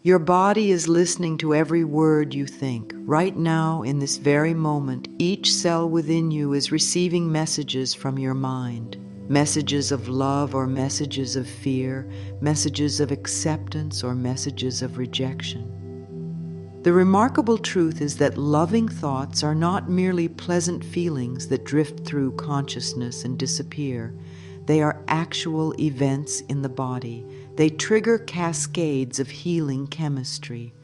Your body is listening to every word you think. Right now, in this very moment, each cell within you is receiving messages from your mind. Messages of love or messages of fear, messages of acceptance or messages of rejection. The remarkable truth is that loving thoughts are not merely pleasant feelings that drift through consciousness and disappear. They are actual events in the body. They trigger cascades of healing chemistry.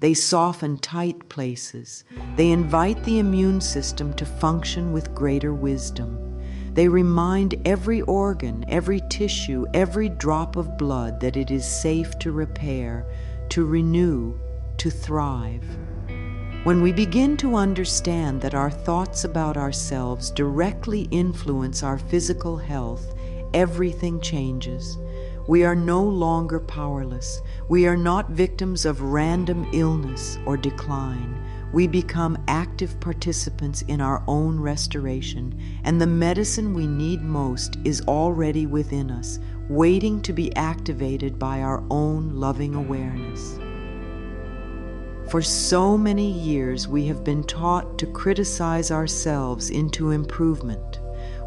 They soften tight places. They invite the immune system to function with greater wisdom. They remind every organ, every tissue, every drop of blood that it is safe to repair, to renew, to thrive. When we begin to understand that our thoughts about ourselves directly influence our physical health, everything changes. We are no longer powerless. We are not victims of random illness or decline. We become active participants in our own restoration, and the medicine we need most is already within us, waiting to be activated by our own loving awareness. For so many years, we have been taught to criticize ourselves into improvement.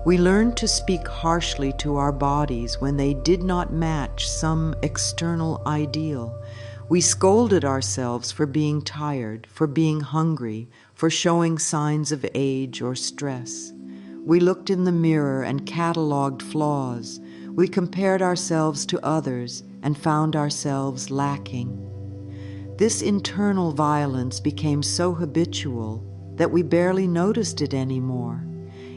We learned to speak harshly to our bodies when they did not match some external ideal. We scolded ourselves for being tired, for being hungry, for showing signs of age or stress. We looked in the mirror and cataloged flaws. We compared ourselves to others and found ourselves lacking. This internal violence became so habitual that we barely noticed it anymore.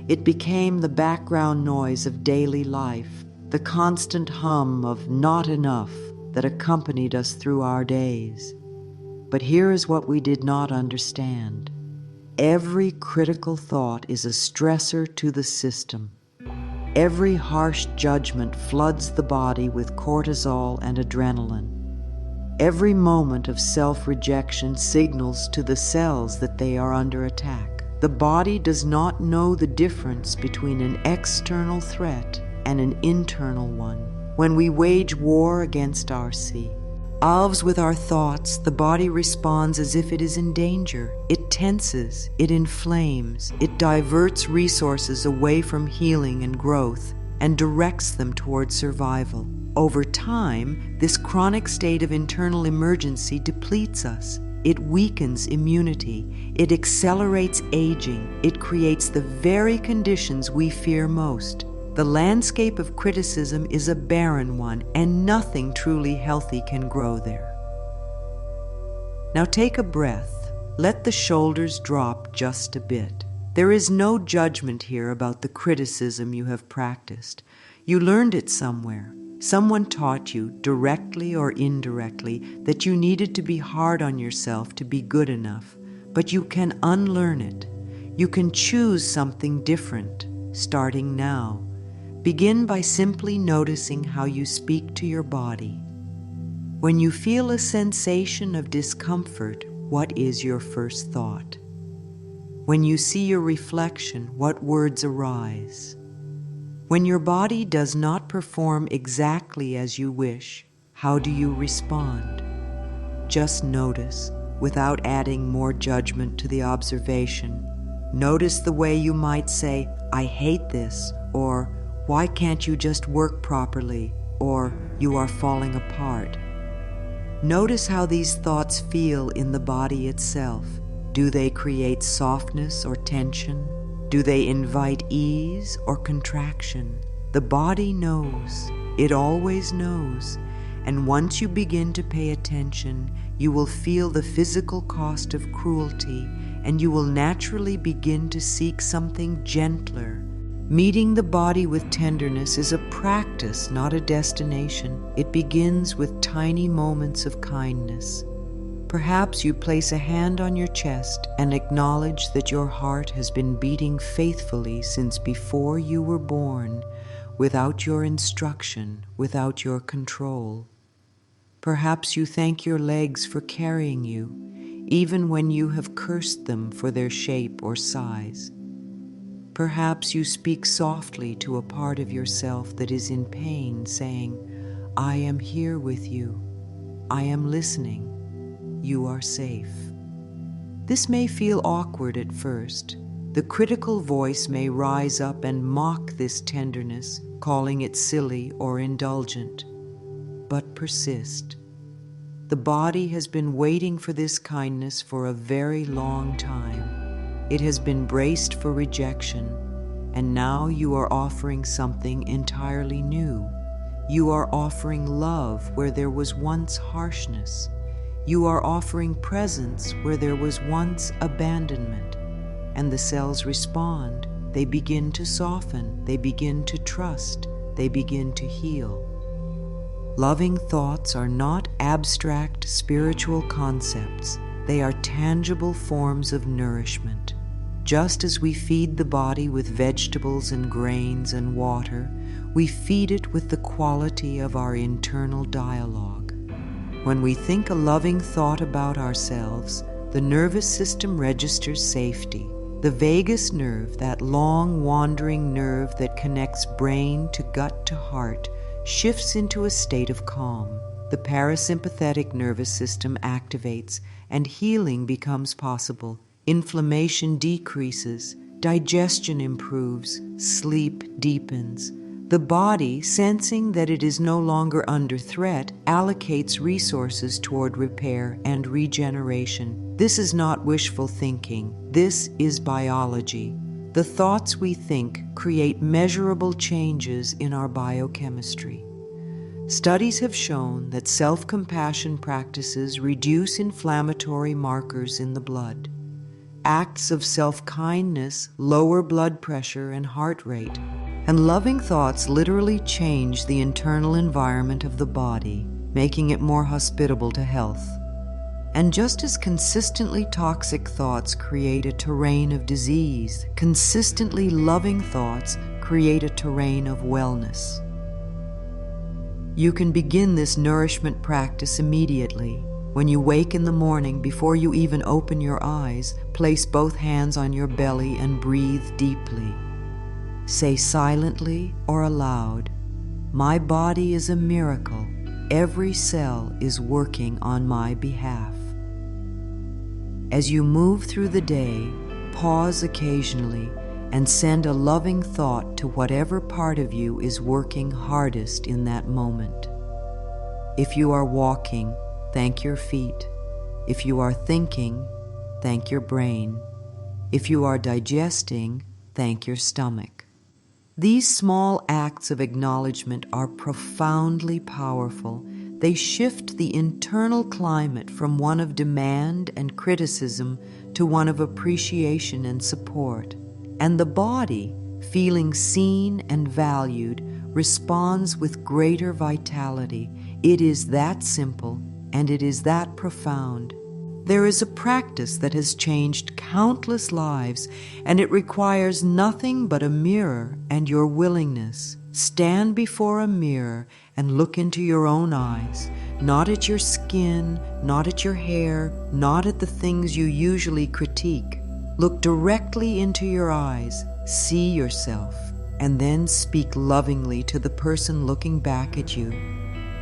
It became the background noise of daily life, the constant hum of not enough that accompanied us through our days. But here is what we did not understand. Every critical thought is a stressor to the system. Every harsh judgment floods the body with cortisol and adrenaline. Every moment of self-rejection signals to the cells that they are under attack. The body does not know the difference between an external threat and an internal one. When we wage war against ourselves with our thoughts, the body responds as if it is in danger. It tenses, it inflames, it diverts resources away from healing and growth and directs them toward survival. Over time, this chronic state of internal emergency depletes us. It weakens immunity. It accelerates aging. It creates the very conditions we fear most. The landscape of criticism is a barren one, and nothing truly healthy can grow there. Now take a breath. Let the shoulders drop just a bit. There is no judgment here about the criticism you have practiced. You learned it somewhere. Someone taught you, directly or indirectly, that you needed to be hard on yourself to be good enough. But you can unlearn it. You can choose something different, starting now. Begin by simply noticing how you speak to your body. When you feel a sensation of discomfort, what is your first thought? When you see your reflection, what words arise? When your body does not perform exactly as you wish, how do you respond? Just notice, without adding more judgment to the observation. Notice the way you might say, "I hate this," or "Why can't you just work properly?" or "You are falling apart." Notice how these thoughts feel in the body itself. Do they create softness or tension? Do they invite ease or contraction? The body knows. It always knows. And once you begin to pay attention, you will feel the physical cost of cruelty, and you will naturally begin to seek something gentler. Meeting the body with tenderness is a practice, not a destination. It begins with tiny moments of kindness. Perhaps you place a hand on your chest and acknowledge that your heart has been beating faithfully since before you were born, without your instruction, without your control. Perhaps you thank your legs for carrying you, even when you have cursed them for their shape or size. Perhaps you speak softly to a part of yourself that is in pain, saying, "I am here with you. I am listening. you are safe. This may feel awkward at first. The critical voice may rise up and mock this tenderness, calling it silly or indulgent. But persist. The body has been waiting for this kindness for a very long time. It has been braced for rejection, and now you are offering something entirely new. You are offering love where there was once harshness. You are offering presence where there was once abandonment. And the cells respond. They begin to soften. They begin to trust. They begin to heal. Loving thoughts are not abstract spiritual concepts. They are tangible forms of nourishment. Just as we feed the body with vegetables and grains and water, we feed it with the quality of our internal dialogue. When we think a loving thought about ourselves, the nervous system registers safety. The vagus nerve, that long wandering nerve that connects brain to gut to heart, shifts into a state of calm. The parasympathetic nervous system activates and healing becomes possible. Inflammation decreases, digestion improves, sleep deepens. The body, sensing that it is no longer under threat, allocates resources toward repair and regeneration. This is not wishful thinking. This is biology. The thoughts we think create measurable changes in our biochemistry. Studies have shown that self-compassion practices reduce inflammatory markers in the blood. Acts of self-kindness lower blood pressure and heart rate. And loving thoughts literally change the internal environment of the body, making it more hospitable to health. And just as consistently toxic thoughts create a terrain of disease, consistently loving thoughts create a terrain of wellness. You can begin this nourishment practice immediately. When you wake in the morning, before you even open your eyes, place both hands on your belly and breathe deeply. Say silently or aloud, "My body is a miracle. Every cell is working on my behalf." As you move through the day, pause occasionally and send a loving thought to whatever part of you is working hardest in that moment. If you are walking, thank your feet. If you are thinking, thank your brain. If you are digesting, thank your stomach. These small acts of acknowledgement are profoundly powerful. They shift the internal climate from one of demand and criticism to one of appreciation and support. And the body, feeling seen and valued, responds with greater vitality. It is that simple, and it is that profound. There is a practice that has changed countless lives, and it requires nothing but a mirror and your willingness. Stand before a mirror and look into your own eyes, not at your skin, not at your hair, not at the things you usually critique. Look directly into your eyes, see yourself, and then speak lovingly to the person looking back at you.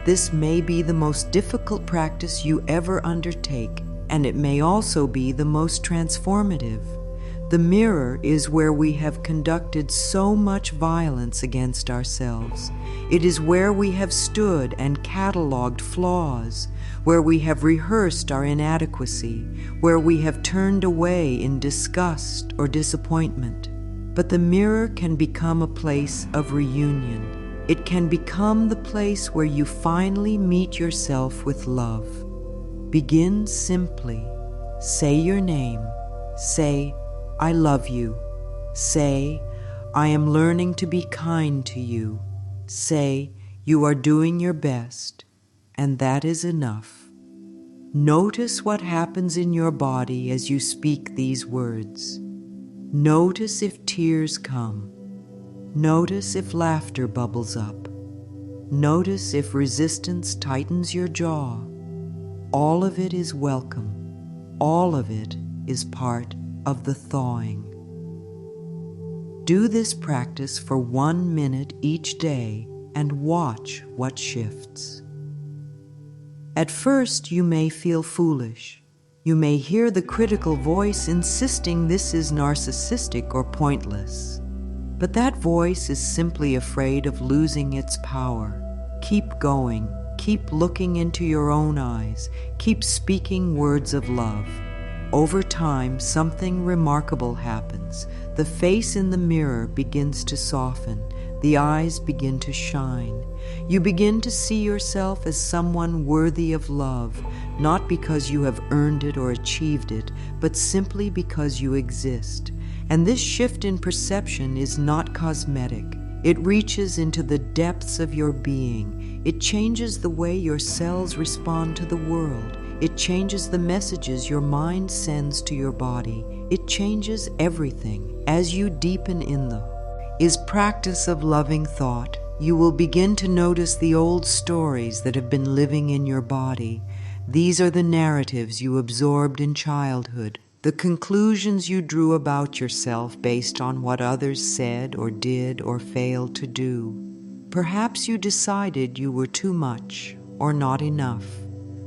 This may be the most difficult practice you ever undertake, and it may also be the most transformative. The mirror is where we have conducted so much violence against ourselves. It is where we have stood and catalogued flaws, where we have rehearsed our inadequacy, where we have turned away in disgust or disappointment. But the mirror can become a place of reunion. It can become the place where you finally meet yourself with love. Begin simply. Say your name. Say, "I love you." Say, "I am learning to be kind to you." Say, "You are doing your best," and that is enough. Notice what happens in your body as you speak these words. Notice if tears come. Notice if laughter bubbles up. Notice if resistance tightens your jaw. All of it is welcome. All of it is part of the thawing. Do this practice for 1 minute each day and watch what shifts. At first, you may feel foolish. You may hear the critical voice insisting this is narcissistic or pointless. But that voice is simply afraid of losing its power. Keep going. Keep looking into your own eyes. Keep speaking words of love. Over time, something remarkable happens. The face in the mirror begins to soften. The eyes begin to shine. You begin to see yourself as someone worthy of love, not because you have earned it or achieved it, but simply because you exist. And this shift in perception is not cosmetic. It reaches into the depths of your being. It changes the way your cells respond to the world. It changes the messages your mind sends to your body. It changes everything as you deepen in them. Is practice of loving thought. You will begin to notice the old stories that have been living in your body. These are the narratives you absorbed in childhood, the conclusions you drew about yourself based on what others said or did or failed to do. Perhaps you decided you were too much or not enough.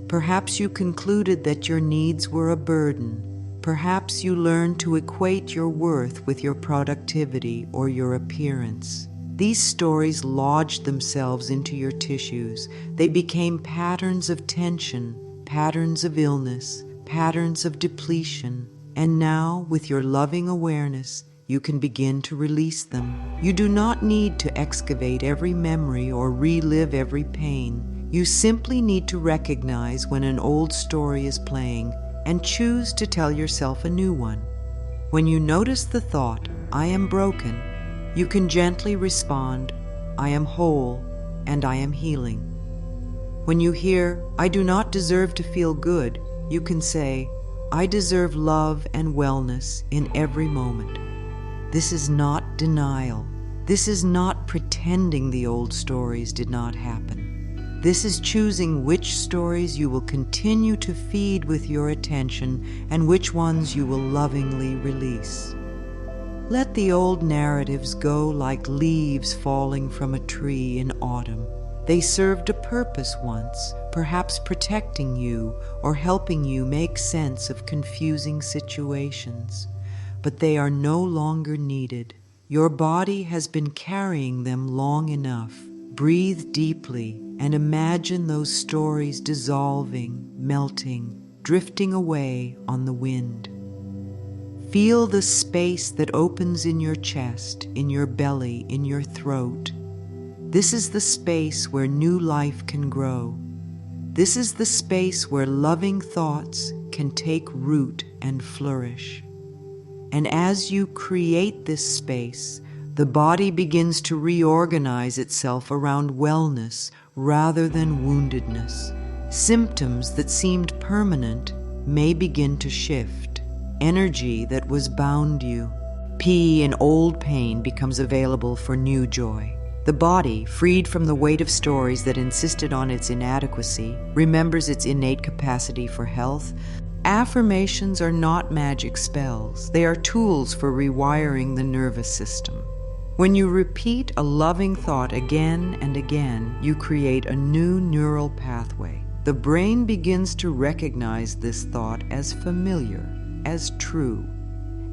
Perhaps you concluded that your needs were a burden. Perhaps you learned to equate your worth with your productivity or your appearance. These stories lodged themselves into your tissues. They became patterns of tension, patterns of illness, patterns of depletion. And now, with your loving awareness, you can begin to release them. You do not need to excavate every memory or relive every pain. You simply need to recognize when an old story is playing and choose to tell yourself a new one. When you notice the thought, I am broken, you can gently respond, I am whole and I am healing. When you hear, I do not deserve to feel good, you can say, I deserve love and wellness in every moment. This is not denial. This is not pretending the old stories did not happen. This is choosing which stories you will continue to feed with your attention and which ones you will lovingly release. Let the old narratives go like leaves falling from a tree in autumn. They served a purpose once, perhaps protecting you or helping you make sense of confusing situations. But they are no longer needed. Your body has been carrying them long enough. Breathe deeply and imagine those stories dissolving, melting, drifting away on the wind. Feel the space that opens in your chest, in your belly, in your throat. This is the space where new life can grow. This is the space where loving thoughts can take root and flourish. And as you create this space, the body begins to reorganize itself around wellness rather than woundedness. Symptoms that seemed permanent may begin to shift. Energy that was bound you. In old pain becomes available for new joy. The body, freed from the weight of stories that insisted on its inadequacy, remembers its innate capacity for health. Affirmations are not magic spells. They are tools for rewiring the nervous system. When you repeat a loving thought again and again, you create a new neural pathway. The brain begins to recognize this thought as familiar, as true.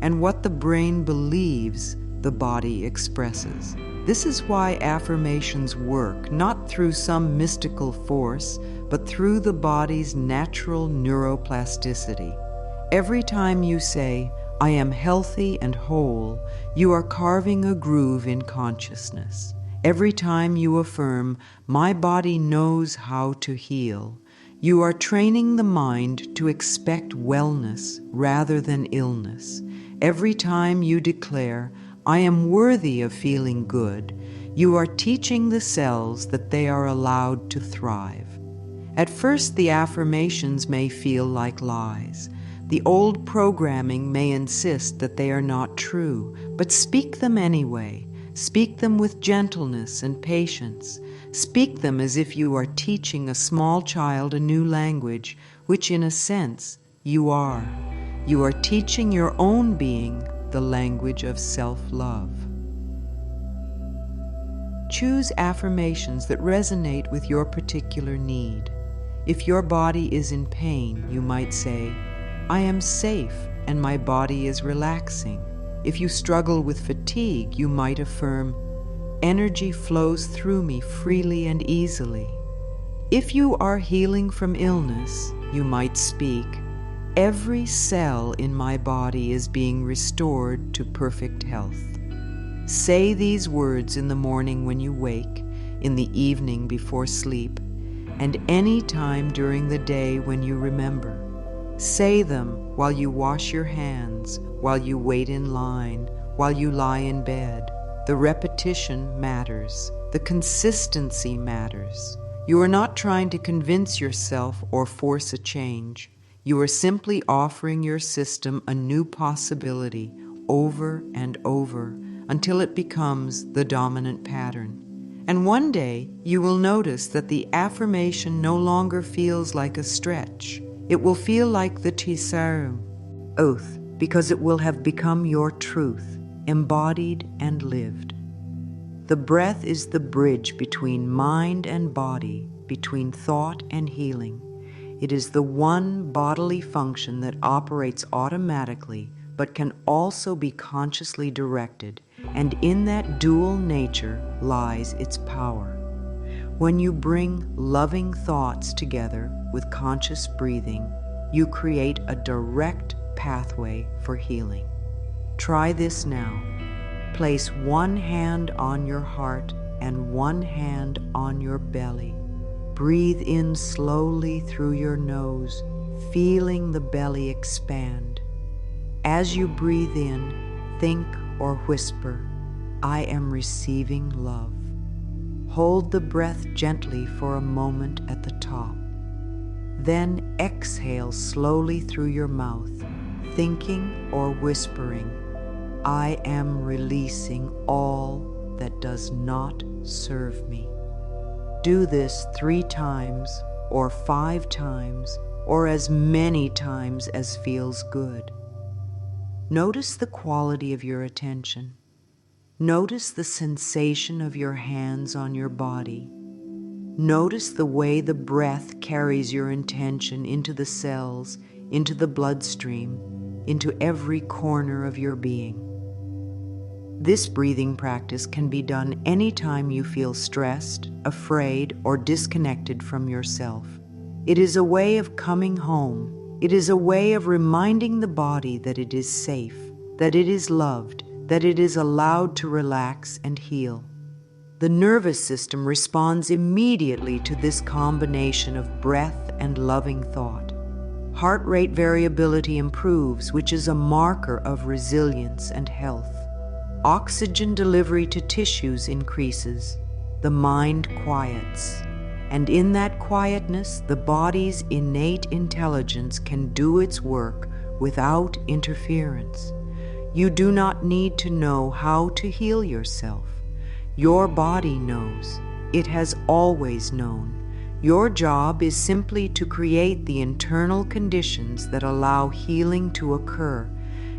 And what the brain believes, the body expresses. This is why affirmations work, not through some mystical force, but through the body's natural neuroplasticity. Every time you say, I am healthy and whole, you are carving a groove in consciousness. Every time you affirm, my body knows how to heal, you are training the mind to expect wellness rather than illness. Every time you declare, I am worthy of feeling good, you are teaching the cells that they are allowed to thrive. At first, the affirmations may feel like lies. The old programming may insist that they are not true, but speak them anyway. Speak them with gentleness and patience. Speak them as if you are teaching a small child a new language, which in a sense you are. You are teaching your own being the language of self-love. Choose affirmations that resonate with your particular need. If your body is in pain, you might say, "I am safe and my body is relaxing." If you struggle with fatigue, you might affirm, "Energy flows through me freely and easily." If you are healing from illness, you might speak, "Every cell in my body is being restored to perfect health." Say these words in the morning when you wake, in the evening before sleep, and any time during the day when you remember. Say them while you wash your hands, while you wait in line, while you lie in bed. The repetition matters. The consistency matters. You are not trying to convince yourself or force a change. You are simply offering your system a new possibility over and over until it becomes the dominant pattern. And one day you will notice that the affirmation no longer feels like a stretch. It will feel like the Tisaru oath, because it will have become your truth, embodied and lived. The breath is the bridge between mind and body, between thought and healing. It is the one bodily function that operates automatically, but can also be consciously directed, and in that dual nature lies its power. When you bring loving thoughts together with conscious breathing, you create a direct pathway for healing. Try this now. Place one hand on your heart and one hand on your belly. Breathe in slowly through your nose, feeling the belly expand. As you breathe in, think or whisper, "I am receiving love." Hold the breath gently for a moment at the top. Then exhale slowly through your mouth, thinking or whispering, "I am releasing all that does not serve me." Do this 3 times or 5 times or as many times as feels good. Notice the quality of your attention. Notice the sensation of your hands on your body. Notice the way the breath carries your intention into the cells, into the bloodstream, into every corner of your being. This breathing practice can be done anytime you feel stressed, afraid, or disconnected from yourself. It is a way of coming home. It is a way of reminding the body that it is safe, that it is loved, that it is allowed to relax and heal. The nervous system responds immediately to this combination of breath and loving thought. Heart rate variability improves, which is a marker of resilience and health. Oxygen delivery to tissues increases. The mind quiets. And in that quietness, the body's innate intelligence can do its work without interference. You do not need to know how to heal yourself. Your body knows. It has always known. Your job is simply to create the internal conditions that allow healing to occur,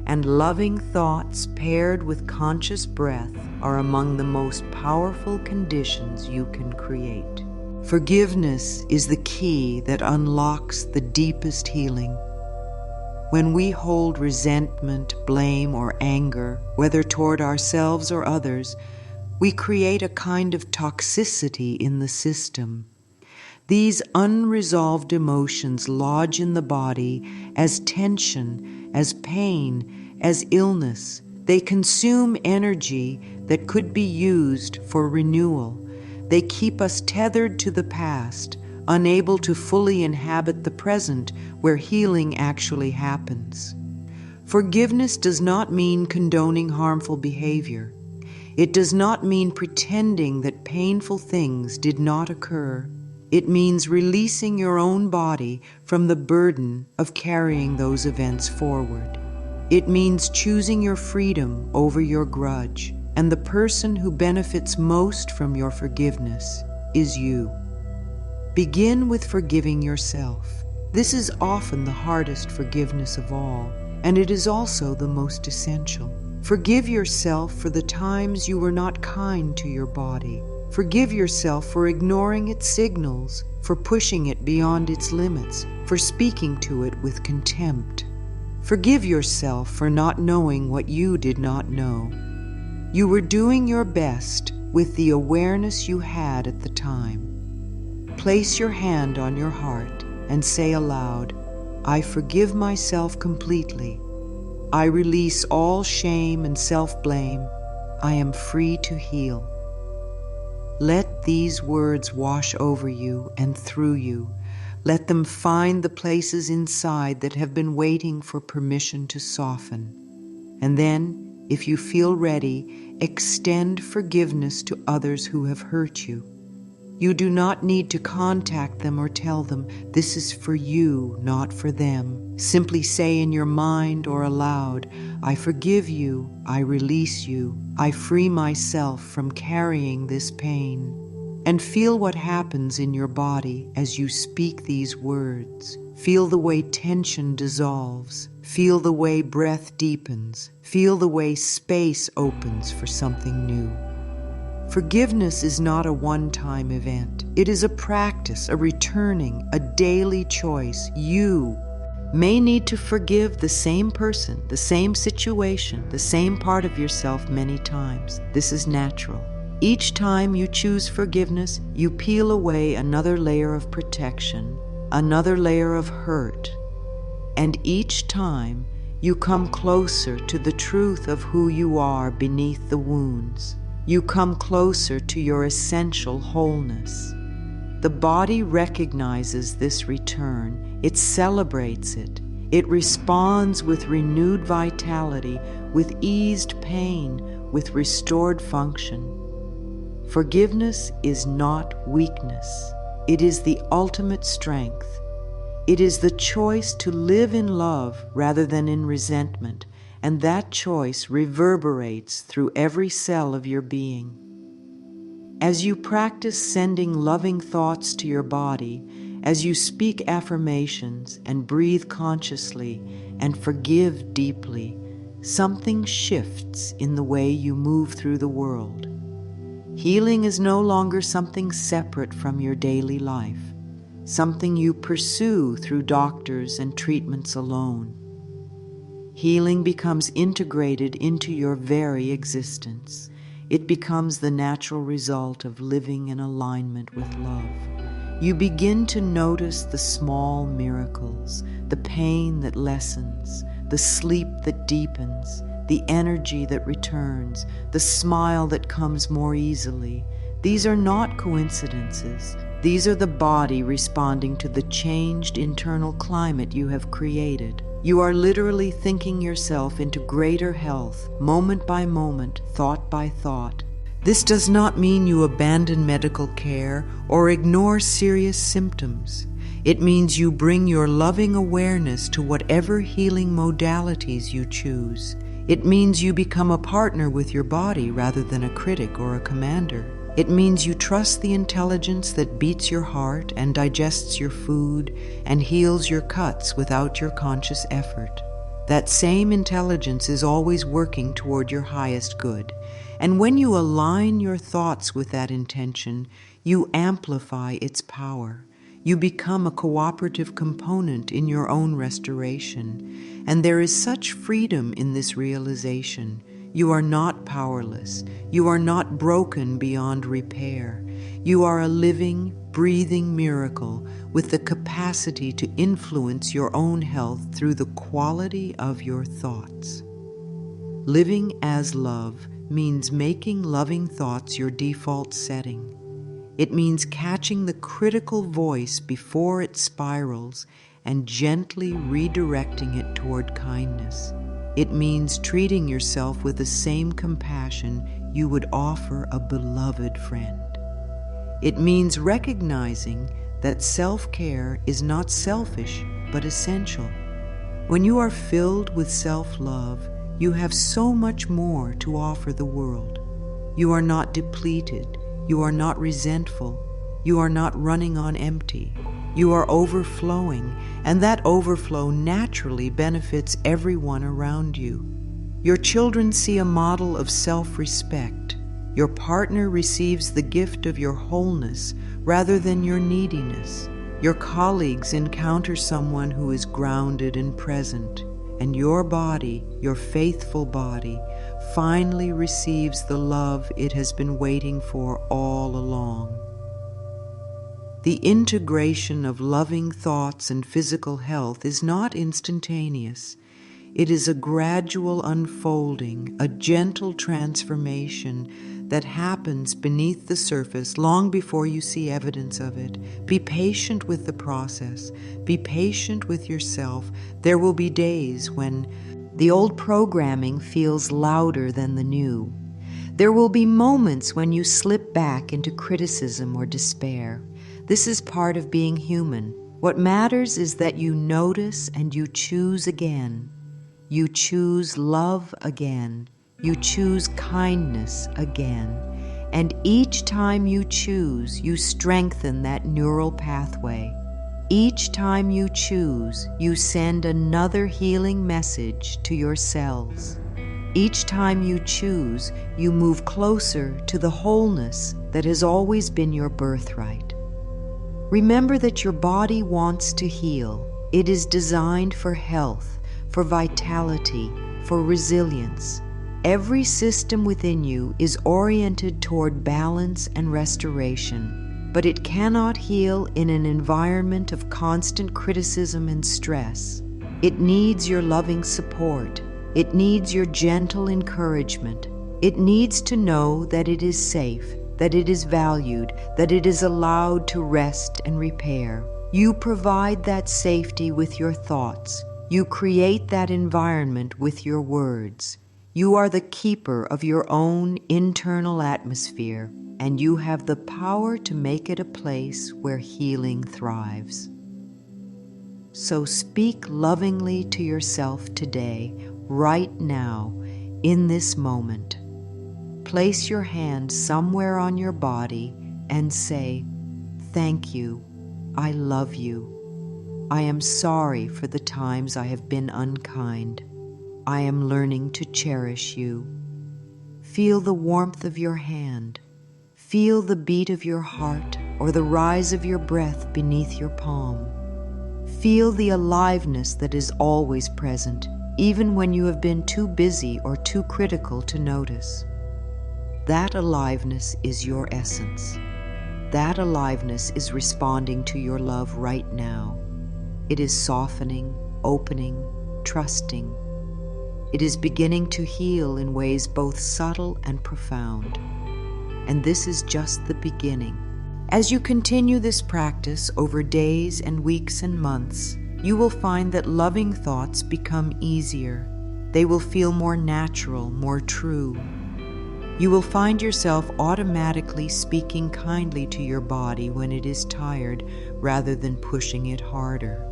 and loving thoughts paired with conscious breath are among the most powerful conditions you can create. Forgiveness is the key that unlocks the deepest healing. When we hold resentment, blame, or anger, whether toward ourselves or others, we create a kind of toxicity in the system. These unresolved emotions lodge in the body as tension, as pain, as illness. They consume energy that could be used for renewal. They keep us tethered to the past, unable to fully inhabit the present where healing actually happens. Forgiveness does not mean condoning harmful behavior. It does not mean pretending that painful things did not occur. It means releasing your own body from the burden of carrying those events forward. It means choosing your freedom over your grudge, and the person who benefits most from your forgiveness is you. Begin with forgiving yourself. This is often the hardest forgiveness of all, and it is also the most essential. Forgive yourself for the times you were not kind to your body. Forgive yourself for ignoring its signals, for pushing it beyond its limits, for speaking to it with contempt. Forgive yourself for not knowing what you did not know. You were doing your best with the awareness you had at the time. Place your hand on your heart and say aloud, "I forgive myself completely. I release all shame and self-blame. I am free to heal." Let these words wash over you and through you. Let them find the places inside that have been waiting for permission to soften. And then, if you feel ready, extend forgiveness to others who have hurt you. You do not need to contact them or tell them, "This is for you, not for them." Simply say in your mind or aloud, "I forgive you, I release you, I free myself from carrying this pain." And feel what happens in your body as you speak these words. Feel the way tension dissolves. Feel the way breath deepens. Feel the way space opens for something new. Forgiveness is not a one-time event. It is a practice, a returning, a daily choice. You may need to forgive the same person, the same situation, the same part of yourself many times. This is natural. Each time you choose forgiveness, you peel away another layer of protection, another layer of hurt. And each time you come closer to the truth of who you are beneath the wounds. You come closer to your essential wholeness. The body recognizes this return. It celebrates it. It responds with renewed vitality, with eased pain, with restored function. Forgiveness is not weakness. It is the ultimate strength. It is the choice to live in love rather than in resentment, and that choice reverberates through every cell of your being. As you practice sending loving thoughts to your body, as you speak affirmations and breathe consciously and forgive deeply, something shifts in the way you move through the world. Healing is no longer something separate from your daily life, something you pursue through doctors and treatments alone. Healing becomes integrated into your very existence. It becomes the natural result of living in alignment with love. You begin to notice the small miracles, the pain that lessens, the sleep that deepens, the energy that returns, the smile that comes more easily. These are not coincidences. These are the body responding to the changed internal climate you have created. You are literally thinking yourself into greater health, moment by moment, thought by thought. This does not mean you abandon medical care or ignore serious symptoms. It means you bring your loving awareness to whatever healing modalities you choose. It means you become a partner with your body rather than a critic or a commander. It means you trust the intelligence that beats your heart and digests your food and heals your cuts without your conscious effort. That same intelligence is always working toward your highest good. And when you align your thoughts with that intention, you amplify its power. You become a cooperative component in your own restoration. And there is such freedom in this realization. You are not powerless. You are not broken beyond repair. You are a living, breathing miracle with the capacity to influence your own health through the quality of your thoughts. Living as love means making loving thoughts your default setting. It means catching the critical voice before it spirals and gently redirecting it toward kindness. It means treating yourself with the same compassion you would offer a beloved friend. It means recognizing that self-care is not selfish, but essential. When you are filled with self-love, you have so much more to offer the world. You are not depleted. You are not resentful. You are not running on empty. You are overflowing, and that overflow naturally benefits everyone around you. Your children see a model of self-respect. Your partner receives the gift of your wholeness rather than your neediness. Your colleagues encounter someone who is grounded and present, and your body, your faithful body, finally receives the love it has been waiting for all along. The integration of loving thoughts and physical health is not instantaneous. It is a gradual unfolding, a gentle transformation that happens beneath the surface long before you see evidence of it. Be patient with the process. Be patient with yourself. There will be days when the old programming feels louder than the new. There will be moments when you slip back into criticism or despair. This is part of being human. What matters is that you notice and you choose again. You choose love again. You choose kindness again. And each time you choose, you strengthen that neural pathway. Each time you choose, you send another healing message to your cells. Each time you choose, you move closer to the wholeness that has always been your birthright. Remember that your body wants to heal. It is designed for health, for vitality, for resilience. Every system within you is oriented toward balance and restoration, but it cannot heal in an environment of constant criticism and stress. It needs your loving support. It needs your gentle encouragement. It needs to know that it is safe, that it is valued, that it is allowed to rest and repair. You provide that safety with your thoughts. You create that environment with your words. You are the keeper of your own internal atmosphere, and you have the power to make it a place where healing thrives. So speak lovingly to yourself today, right now, in this moment. Place your hand somewhere on your body and say, "Thank you. I love you. I am sorry for the times I have been unkind. I am learning to cherish you." Feel the warmth of your hand. Feel the beat of your heart or the rise of your breath beneath your palm. Feel the aliveness that is always present, even when you have been too busy or too critical to notice. That aliveness is your essence. That aliveness is responding to your love right now. It is softening, opening, trusting. It is beginning to heal in ways both subtle and profound. And this is just the beginning. As you continue this practice over days and weeks and months, you will find that loving thoughts become easier. They will feel more natural, more true. You will find yourself automatically speaking kindly to your body when it is tired rather than pushing it harder.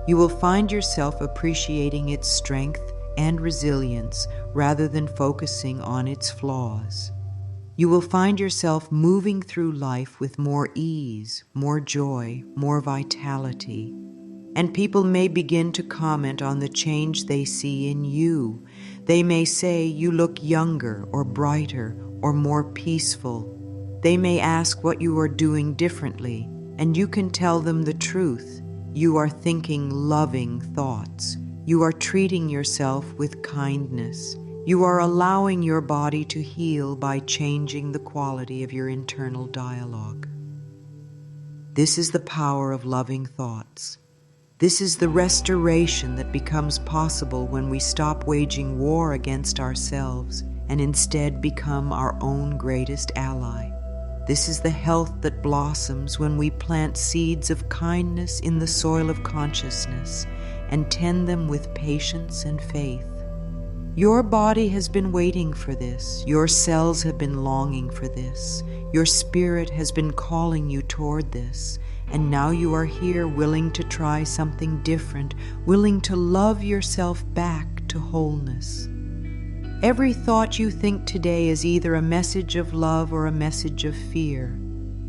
You will find yourself appreciating its strength and resilience rather than focusing on its flaws. You will find yourself moving through life with more ease, more joy, more vitality. And people may begin to comment on the change they see in you. They may say you look younger or brighter or more peaceful. They may ask what you are doing differently, and you can tell them the truth. You are thinking loving thoughts. You are treating yourself with kindness. You are allowing your body to heal by changing the quality of your internal dialogue. This is the power of loving thoughts. This is the restoration that becomes possible when we stop waging war against ourselves and instead become our own greatest ally. This is the health that blossoms when we plant seeds of kindness in the soil of consciousness and tend them with patience and faith. Your body has been waiting for this. Your cells have been longing for this. Your spirit has been calling you toward this. And now you are here willing to try something different, willing to love yourself back to wholeness. Every thought you think today is either a message of love or a message of fear.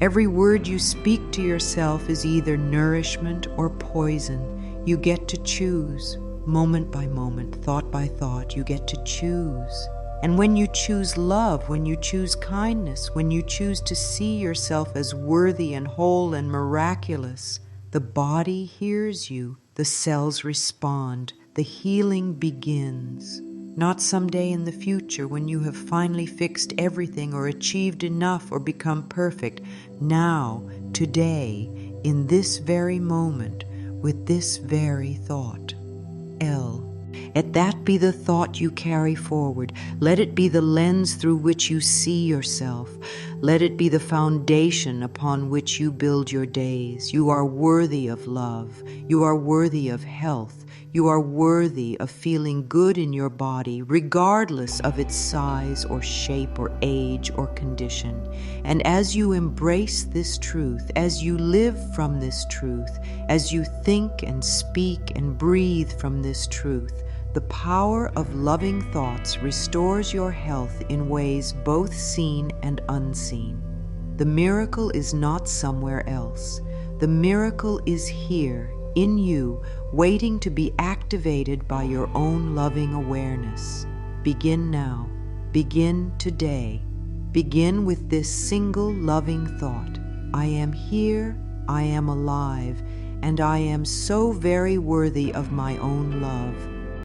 Every word you speak to yourself is either nourishment or poison. You get to choose. Moment by moment, thought by thought, you get to choose. And when you choose love, when you choose kindness, when you choose to see yourself as worthy and whole and miraculous, the body hears you, the cells respond, the healing begins. Not someday in the future when you have finally fixed everything or achieved enough or become perfect. Now, today, in this very moment, with this very thought. L. Let that be the thought you carry forward. Let it be the lens through which you see yourself. Let it be the foundation upon which you build your days. You are worthy of love. You are worthy of health. You are worthy of feeling good in your body, regardless of its size or shape or age or condition. And as you embrace this truth, as you live from this truth, as you think and speak and breathe from this truth, the power of loving thoughts restores your health in ways both seen and unseen. The miracle is not somewhere else. The miracle is here, in you, waiting to be activated by your own loving awareness. Begin now. Begin today. Begin with this single loving thought. I am here, I am alive, and I am so very worthy of my own love.